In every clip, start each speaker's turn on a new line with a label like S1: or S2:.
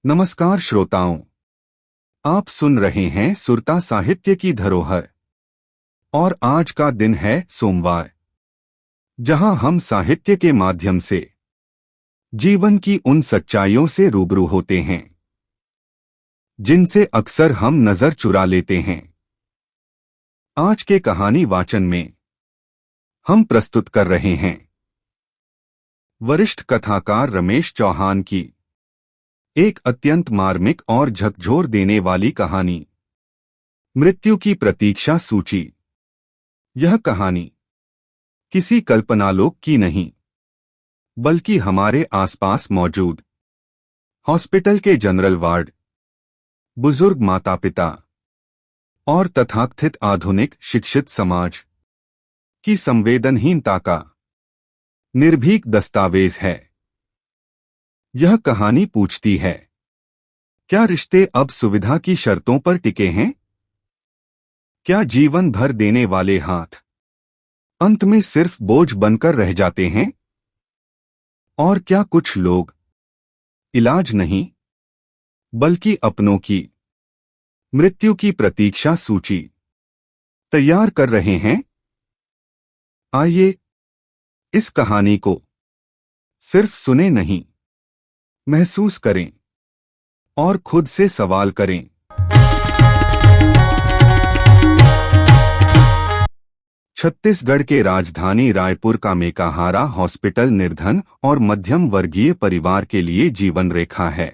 S1: नमस्कार श्रोताओं, आप सुन रहे हैं सुरता साहित्य की धरोहर। और आज का दिन है सोमवार, जहां हम साहित्य के माध्यम से जीवन की उन सच्चाइयों से रूबरू होते हैं जिनसे अक्सर हम नजर चुरा लेते हैं। आज के कहानी वाचन में हम प्रस्तुत कर रहे हैं वरिष्ठ कथाकार रमेश चौहान की एक अत्यंत मार्मिक और झकझोर देने वाली कहानी, मृत्यु की प्रतीक्षा सूची। यह कहानी किसी कल्पनालोक की नहीं, बल्कि हमारे आसपास मौजूद हॉस्पिटल के जनरल वार्ड, बुजुर्ग माता पिता और तथाकथित आधुनिक शिक्षित समाज की संवेदनहीनता का निर्भीक दस्तावेज है। यह कहानी पूछती है, क्या रिश्ते अब सुविधा की शर्तों पर टिके हैं? क्या जीवन भर देने वाले हाथ अंत में सिर्फ बोझ बनकर रह जाते हैं? और क्या कुछ लोग इलाज नहीं, बल्कि अपनों की मृत्यु की प्रतीक्षा सूची तैयार कर रहे हैं? आइए इस कहानी को सिर्फ सुने नहीं, महसूस करें और खुद से सवाल करें। छत्तीसगढ़ के राजधानी रायपुर का मेकाहारा हॉस्पिटल निर्धन और मध्यम वर्गीय परिवार के लिए जीवन रेखा है।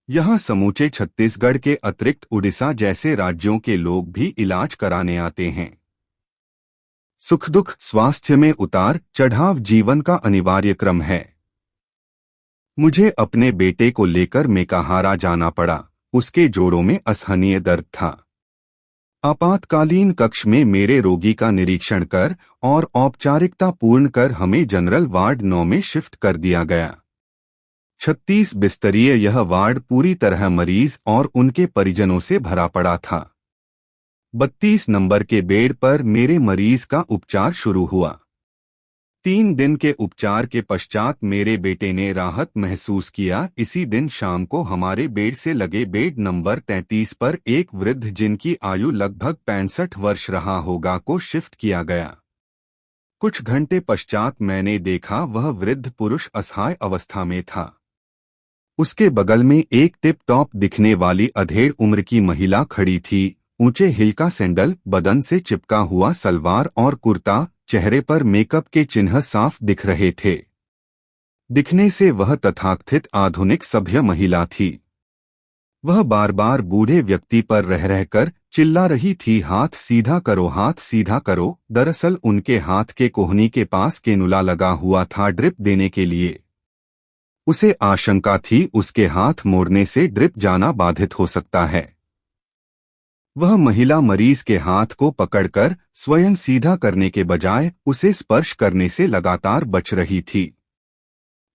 S1: यहां समूचे छत्तीसगढ़ के अतिरिक्त उड़ीसा जैसे राज्यों के लोग भी इलाज कराने आते हैं। सुख दुख, स्वास्थ्य में उतार चढ़ाव जीवन का अनिवार्य क्रम है। मुझे अपने बेटे को लेकर मेकाहारा जाना पड़ा। उसके जोड़ों में असहनीय दर्द था। आपातकालीन कक्ष में मेरे रोगी का निरीक्षण कर और औपचारिकता पूर्ण कर हमें जनरल वार्ड 9 में शिफ्ट कर दिया गया। 36 बिस्तरीय यह वार्ड पूरी तरह मरीज और उनके परिजनों से भरा पड़ा था। 32 नंबर के बेड पर मेरे मरीज का उपचार शुरू हुआ। 3 दिन के उपचार के पश्चात मेरे बेटे ने राहत महसूस किया। इसी दिन शाम को हमारे बेड से लगे बेड नंबर 33 पर एक वृद्ध, जिनकी आयु लगभग 65 वर्ष रहा होगा, को शिफ्ट किया गया। कुछ घंटे पश्चात मैंने देखा वह वृद्ध पुरुष असहाय अवस्था में था। उसके बगल में एक टिप टॉप दिखने वाली अधेड़ उम्र की महिला खड़ी थी। ऊंचे हिल का सैंडल, बदन से चिपका हुआ सलवार और कुर्ता, चेहरे पर मेकअप के चिन्ह साफ दिख रहे थे। दिखने से वह तथाकथित आधुनिक सभ्य महिला थी। वह बार बार बूढ़े व्यक्ति पर रह रहकर चिल्ला रही थी, हाथ सीधा करो, हाथ सीधा करो। दरअसल उनके हाथ के कोहनी के पास केनुला लगा हुआ था ड्रिप देने के लिए। उसे आशंका थी उसके हाथ मोड़ने से ड्रिप जाना बाधित हो सकता है। वह महिला मरीज के हाथ को पकड़कर स्वयं सीधा करने के बजाय उसे स्पर्श करने से लगातार बच रही थी।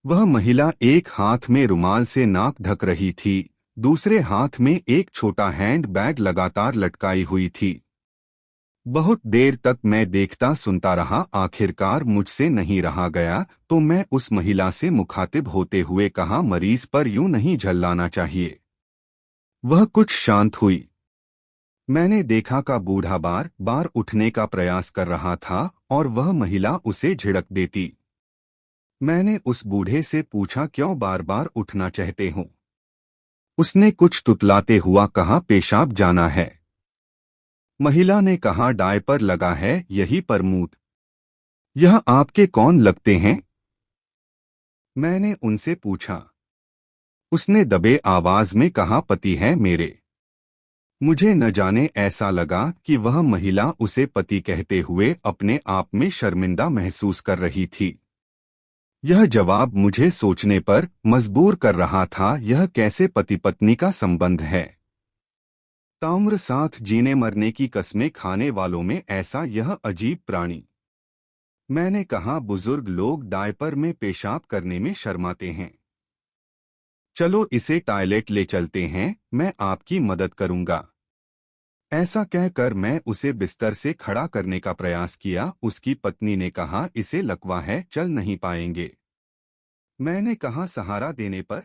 S1: वह महिला एक हाथ में रुमाल से नाक ढक रही थी, दूसरे हाथ में एक छोटा हैंड बैग लगातार लटकाई हुई थी। बहुत देर तक मैं देखता सुनता रहा। आखिरकार मुझसे नहीं रहा गया तो मैं उस महिला से मुखातिब होते हुए कहा, मरीज पर यूं नहीं झल्लाना चाहिए। वह कुछ शांत हुई। मैंने देखा का बूढ़ा बार बार उठने का प्रयास कर रहा था और वह महिला उसे झिड़क देती। मैंने उस बूढ़े से पूछा, क्यों बार बार उठना चाहते हो? उसने कुछ तुतलाते हुआ कहा, पेशाब जाना है। महिला ने कहा, डायपर लगा है यही प्रमोद। यह आपके कौन लगते हैं? मैंने उनसे पूछा। उसने दबे आवाज में कहा, पति है मेरे। मुझे न जाने ऐसा लगा कि वह महिला उसे पति कहते हुए अपने आप में शर्मिंदा महसूस कर रही थी। यह जवाब मुझे सोचने पर मजबूर कर रहा था, यह कैसे पति पत्नी का संबंध है? ताउम्र साथ जीने मरने की कस्में खाने वालों में ऐसा यह अजीब प्राणी। मैंने कहा, बुजुर्ग लोग डायपर में पेशाब करने में शर्माते हैं। चलो इसे टॉयलेट ले चलते हैं, मैं आपकी मदद करूंगा। ऐसा कहकर मैं उसे बिस्तर से खड़ा करने का प्रयास किया। उसकी पत्नी ने कहा, इसे लकवा है, चल नहीं पाएंगे। मैंने कहा, सहारा देने पर?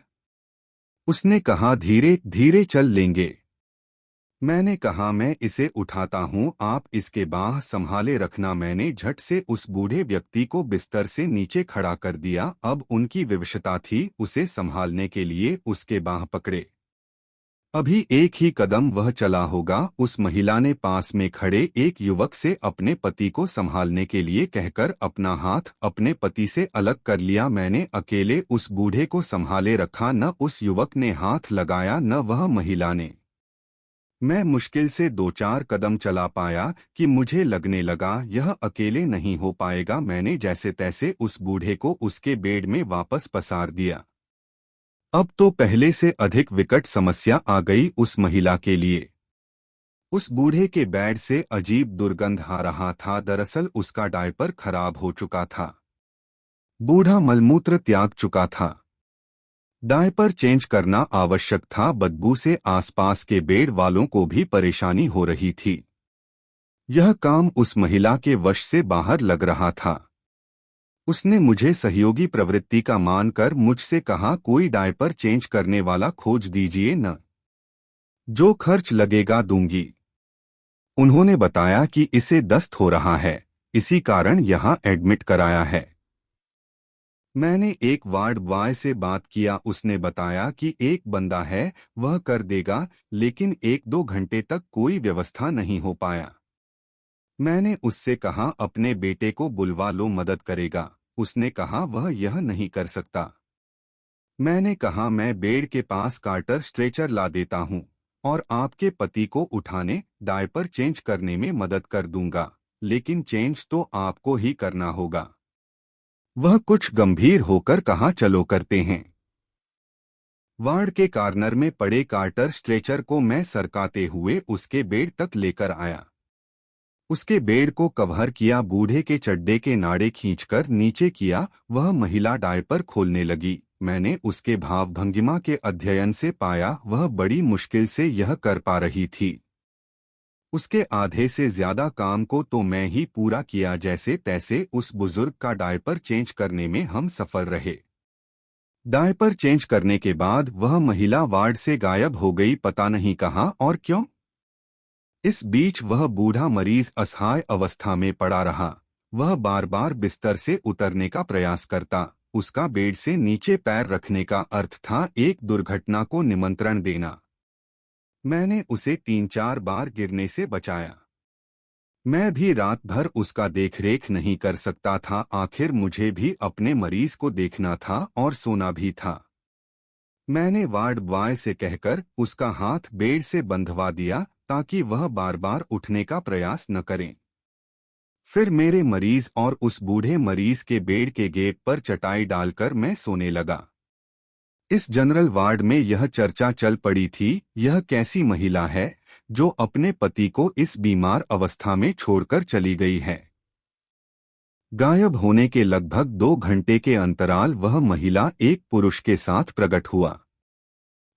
S1: उसने कहा, धीरे धीरे चल लेंगे। मैंने कहा, मैं इसे उठाता हूँ, आप इसके बाह संभाले रखना। मैंने झट से उस बूढ़े व्यक्ति को बिस्तर से नीचे खड़ा कर दिया। अब उनकी विवशता थी, उसे संभालने के लिए उसके बाह पकड़े। अभी एक ही कदम वह चला होगा, उस महिला ने पास में खड़े एक युवक से अपने पति को संभालने के लिए कहकर अपना हाथ अपने पति से अलग कर लिया। मैंने अकेले उस बूढ़े को संभाले रखा, न उस युवक ने हाथ लगाया न वह महिला ने। मैं मुश्किल से 2-4 कदम चला पाया कि मुझे लगने लगा यह अकेले नहीं हो पाएगा। मैंने जैसे तैसे उस बूढ़े को उसके बेड में वापस पसार दिया। अब तो पहले से अधिक विकट समस्या आ गई उस महिला के लिए। उस बूढ़े के बेड से अजीब दुर्गंध आ रहा था। दरअसल उसका डायपर खराब हो चुका था। बूढ़ा मलमूत्र त्याग चुका था। डायपर चेंज करना आवश्यक था। बदबू से आसपास के बेड वालों को भी परेशानी हो रही थी। यह काम उस महिला के वश से बाहर लग रहा था। उसने मुझे सहयोगी प्रवृत्ति का मानकर मुझसे कहा, कोई डायपर चेंज करने वाला खोज दीजिए न, जो खर्च लगेगा दूंगी। उन्होंने बताया कि इसे दस्त हो रहा है, इसी कारण यहाँ एडमिट कराया है। मैंने एक वार्ड बॉय से बात किया। उसने बताया कि एक बंदा है, वह कर देगा, लेकिन 1-2 घंटे तक कोई व्यवस्था नहीं हो पाया। मैंने उससे कहा, अपने बेटे को बुलवा लो, मदद करेगा। उसने कहा वह यह नहीं कर सकता। मैंने कहा, मैं बेड के पास कार्टर स्ट्रेचर ला देता हूं और आपके पति को उठाने डायपर चेंज करने में मदद कर दूंगा, लेकिन चेंज तो आपको ही करना होगा। वह कुछ गंभीर होकर कहा, चलो करते हैं। वार्ड के कॉर्नर में पड़े कार्टर स्ट्रेचर को मैं सरकाते हुए उसके बेड तक लेकर आया। उसके बेड को कवर किया, बूढ़े के चड्डे के नाड़े खींचकर नीचे किया। वह महिला डायपर खोलने लगी। मैंने उसके भाव भंगिमा के अध्ययन से पाया वह बड़ी मुश्किल से यह कर पा रही थी। उसके आधे से ज्यादा काम को तो मैं ही पूरा किया। जैसे तैसे उस बुजुर्ग का डायपर चेंज करने में हम सफल रहे। डायपर चेंज करने के बाद वह महिला वार्ड से गायब हो गई, पता नहीं कहाँ और क्यों। इस बीच वह बूढ़ा मरीज असहाय अवस्था में पड़ा रहा। वह बार बार बिस्तर से उतरने का प्रयास करता। उसका बेड से नीचे पैर रखने का अर्थ था एक दुर्घटना को निमंत्रण देना। मैंने उसे 3-4 बार गिरने से बचाया। मैं भी रात भर उसका देखरेख नहीं कर सकता था। आखिर मुझे भी अपने मरीज को देखना था और सोना भी था। मैंने वार्ड बॉय से कहकर उसका हाथ बेड से बंधवा दिया ताकि वह बार बार उठने का प्रयास न करें। फिर मेरे मरीज और उस बूढ़े मरीज के बेड के गैप पर चटाई डालकर मैं सोने लगा। इस जनरल वार्ड में यह चर्चा चल पड़ी थी, यह कैसी महिला है जो अपने पति को इस बीमार अवस्था में छोड़कर चली गई है। गायब होने के लगभग 2 घंटे के अंतराल वह महिला एक पुरुष के साथ प्रकट हुआ।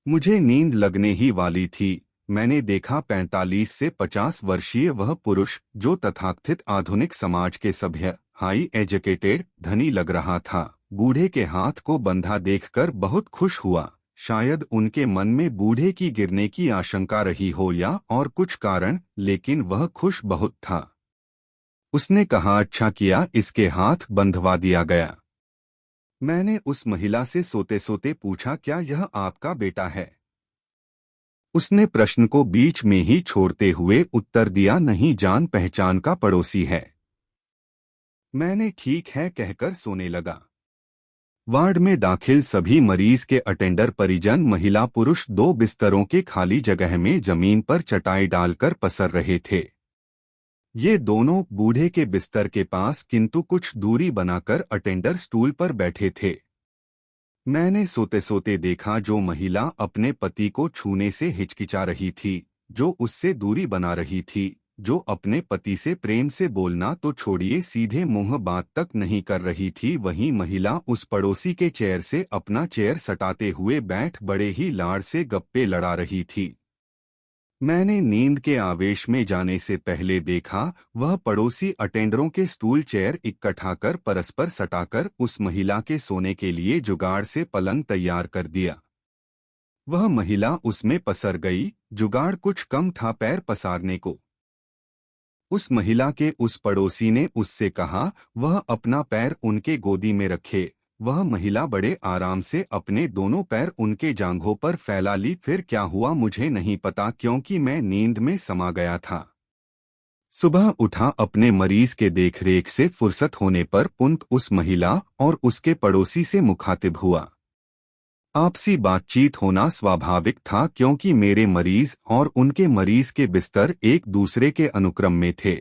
S1: मुझे नींद लगने ही वाली थी। मैंने देखा 45 से 50 वर्षीय वह पुरुष, जो तथाकथित आधुनिक समाज के सभ्य, हाई एजुकेटेड, धनी लग रहा था, बूढ़े के हाथ को बंधा देखकर बहुत खुश हुआ। शायद उनके मन में बूढ़े की गिरने की आशंका रही हो या और कुछ कारण, लेकिन वह खुश बहुत था। उसने कहा, अच्छा किया इसके हाथ बंधवा दिया गया। मैंने उस महिला से सोते सोते पूछा, क्या यह आपका बेटा है? उसने प्रश्न को बीच में ही छोड़ते हुए उत्तर दिया, नहीं, जान पहचान का पड़ोसी है। मैंने ठीक है कहकर सोने लगा। वार्ड में दाखिल सभी मरीज के अटेंडर, परिजन, महिला पुरुष 2 बिस्तरों के खाली जगह में जमीन पर चटाई डालकर पसर रहे थे। ये दोनों बूढ़े के बिस्तर के पास किंतु कुछ दूरी बनाकर अटेंडर स्टूल पर बैठे थे। मैंने सोते सोते देखा जो महिला अपने पति को छूने से हिचकिचा रही थी, जो उससे दूरी बना रही थी, जो अपने पति से प्रेम से बोलना तो छोड़िए सीधे मुंह बात तक नहीं कर रही थी, वही महिला उस पड़ोसी के चेयर से अपना चेयर सटाते हुए बैठ बड़े ही लाड़ से गप्पे लड़ा रही थी। मैंने नींद के आवेश में जाने से पहले देखा वह पड़ोसी अटेंडरों के स्टूल चेयर इकट्ठा कर परस्पर सटाकर उस महिला के सोने के लिए जुगाड़ से पलंग तैयार कर दिया। वह महिला उसमें पसर गई। जुगाड़ कुछ कम था पैर पसारने को। उस महिला के उस पड़ोसी ने उससे कहा, वह अपना पैर उनके गोदी में रखे। वह महिला बड़े आराम से अपने दोनों पैर उनके जांघों पर फैला ली। फिर क्या हुआ मुझे नहीं पता, क्योंकि मैं नींद में समा गया था। सुबह उठा, अपने मरीज के देखरेख से फुर्सत होने पर पुनः उस महिला और उसके पड़ोसी से मुखातिब हुआ। आपसी बातचीत होना स्वाभाविक था, क्योंकि मेरे मरीज और उनके मरीज के बिस्तर एक दूसरे के अनुक्रम में थे।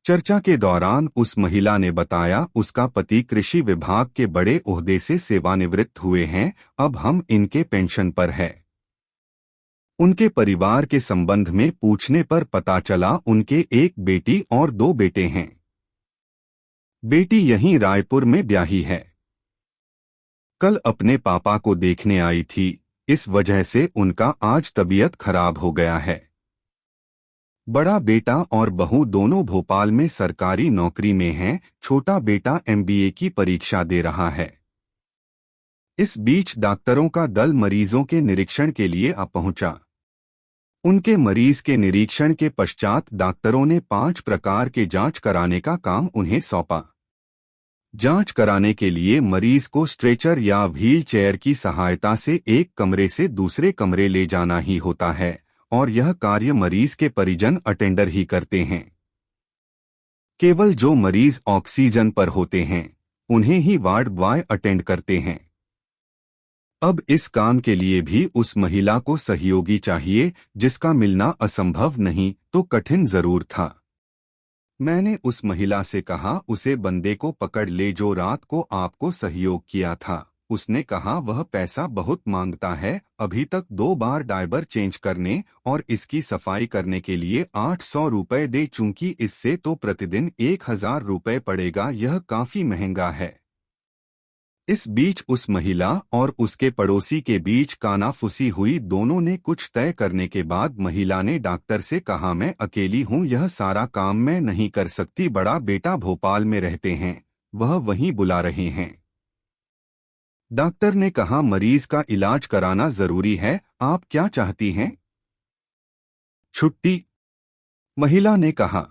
S1: चर्चा के दौरान उस महिला ने बताया, उसका पति कृषि विभाग के बड़े ओहदे से सेवानिवृत्त हुए हैं, अब हम इनके पेंशन पर है। उनके परिवार के संबंध में पूछने पर पता चला उनके एक बेटी और दो बेटे हैं। बेटी यहीं रायपुर में ब्याही है। कल अपने पापा को देखने आई थी, इस वजह से उनका आज तबीयत खराब हो गया है। बड़ा बेटा और बहू दोनों भोपाल में सरकारी नौकरी में हैं। छोटा बेटा एमबीए की परीक्षा दे रहा है। इस बीच डॉक्टरों का दल मरीजों के निरीक्षण के लिए आ पहुंचा। उनके मरीज के निरीक्षण के पश्चात डॉक्टरों ने 5 प्रकार के जांच कराने का काम उन्हें सौंपा। जांच कराने के लिए मरीज को स्ट्रेचर या व्हील चेयर की सहायता से एक कमरे से दूसरे कमरे ले जाना ही होता है, और यह कार्य मरीज के परिजन अटेंडर ही करते हैं। केवल जो मरीज ऑक्सीजन पर होते हैं उन्हें ही वार्ड बॉय अटेंड करते हैं। अब इस काम के लिए भी उस महिला को सहयोगी चाहिए, जिसका मिलना असंभव नहीं तो कठिन जरूर था। मैंने उस महिला से कहा, उसे बंदे को पकड़ ले जो रात को आपको सहयोग किया था। उसने कहा, वह पैसा बहुत मांगता है, अभी तक 2 बार डायपर चेंज करने और इसकी सफाई करने के लिए 800 रुपए दे चूंकि इससे तो प्रतिदिन 1000 रुपए पड़ेगा, यह काफी महंगा है। इस बीच उस महिला और उसके पड़ोसी के बीच कानाफूसी हुई। दोनों ने कुछ तय करने के बाद महिला ने डॉक्टर से कहा, मैं अकेली हूँ, यह सारा काम मैं नहीं कर सकती। बड़ा बेटा भोपाल में रहते हैं, वह वहीं बुला रहे हैं। डॉक्टर ने कहा, मरीज का इलाज कराना जरूरी है, आप क्या चाहती हैं? छुट्टी, महिला ने कहा।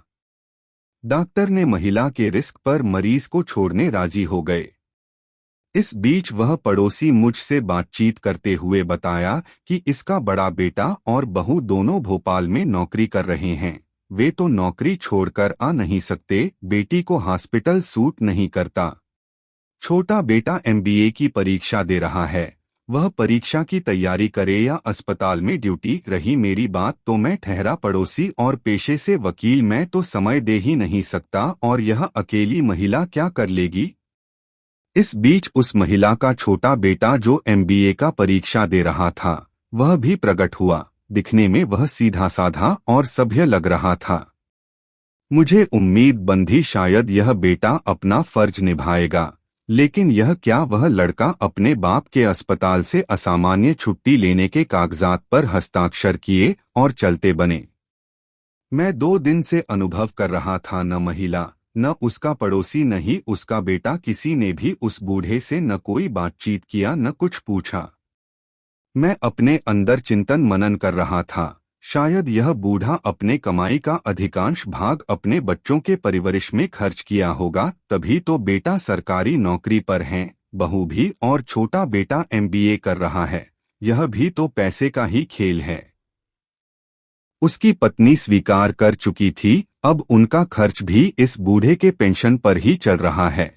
S1: डॉक्टर ने महिला के रिस्क पर मरीज को छोड़ने राजी हो गए। इस बीच वह पड़ोसी मुझसे बातचीत करते हुए बताया कि इसका बड़ा बेटा और बहू दोनों भोपाल में नौकरी कर रहे हैं। वे तो नौकरी छोड़कर आ नहीं सकते, बेटी को हॉस्पिटल सूट नहीं करता। छोटा बेटा एमबीए की परीक्षा दे रहा है, वह परीक्षा की तैयारी करे या अस्पताल में ड्यूटी। रही मेरी बात तो मैं ठहरा पड़ोसी और पेशे से वकील, मैं तो समय दे ही नहीं सकता, और यह अकेली महिला क्या कर लेगी। इस बीच उस महिला का छोटा बेटा जो एमबीए का परीक्षा दे रहा था वह भी प्रकट हुआ। दिखने में वह सीधा साधा और सभ्य लग रहा था। मुझे उम्मीद बंधी शायद यह बेटा अपना फर्ज निभाएगा, लेकिन यह क्या, वह लड़का अपने बाप के अस्पताल से असामान्य छुट्टी लेने के कागजात पर हस्ताक्षर किए और चलते बने। मैं 2 दिन से अनुभव कर रहा था, न महिला न उसका पड़ोसी न ही उसका बेटा, किसी ने भी उस बूढ़े से न कोई बातचीत किया न कुछ पूछा। मैं अपने अंदर चिंतन मनन कर रहा था, शायद यह बूढ़ा अपने कमाई का अधिकांश भाग अपने बच्चों के परवरिश में खर्च किया होगा, तभी तो बेटा सरकारी नौकरी पर है, बहू भी, और छोटा बेटा एमबीए कर रहा है। यह भी तो पैसे का ही खेल है। उसकी पत्नी स्वीकार कर चुकी थी, अब उनका खर्च भी इस बूढ़े के पेंशन पर ही चल रहा है।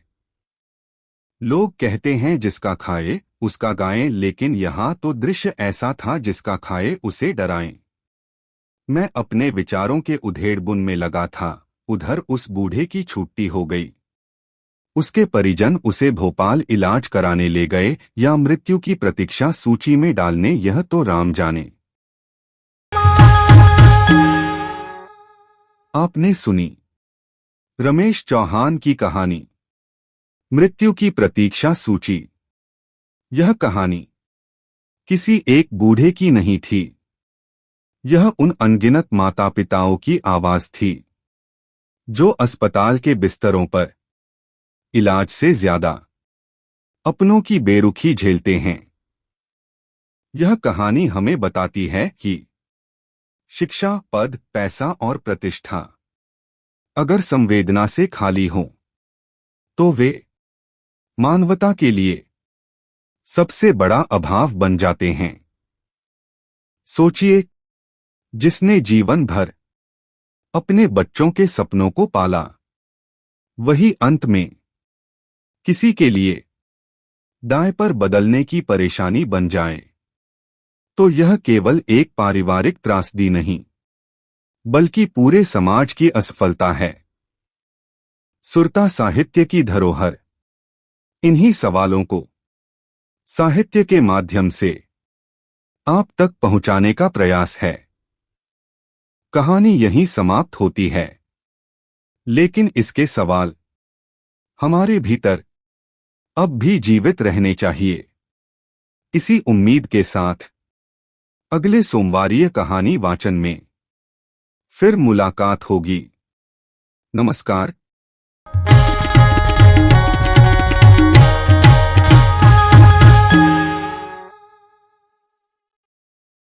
S1: लोग कहते हैं जिसका खाए उसका गाएं, लेकिन यहाँ तो दृश्य ऐसा था जिसका खाए उसे डराएं। मैं अपने विचारों के उधेड़बुन में लगा था। उधर उस बूढ़े की छुट्टी हो गई। उसके परिजन उसे भोपाल इलाज कराने ले गए या मृत्यु की प्रतीक्षा सूची में डालने, यह तो राम जाने। आपने सुनी रमेश चौहान की कहानी मृत्यु की प्रतीक्षा सूची। यह कहानी किसी एक बूढ़े की नहीं थी, यह उन अनगिनत माता पिताओं की आवाज थी जो अस्पताल के बिस्तरों पर इलाज से ज्यादा अपनों की बेरुखी झेलते हैं। यह कहानी हमें बताती है कि शिक्षा, पद, पैसा और प्रतिष्ठा अगर संवेदना से खाली हों तो वे मानवता के लिए सबसे बड़ा अभाव बन जाते हैं। सोचिए, जिसने जीवन भर अपने बच्चों के सपनों को पाला, वही अंत में किसी के लिए डायपर बदलने की परेशानी बन जाए, तो यह केवल एक पारिवारिक त्रासदी नहीं, बल्कि पूरे समाज की असफलता है। सुरता साहित्य की धरोहर इन्हीं सवालों को साहित्य के माध्यम से आप तक पहुंचाने का प्रयास है। कहानी यहीं समाप्त होती है, लेकिन इसके सवाल हमारे भीतर अब भी जीवित रहने चाहिए। इसी उम्मीद के साथ अगले सोमवारीय कहानी वाचन में फिर मुलाकात होगी। नमस्कार।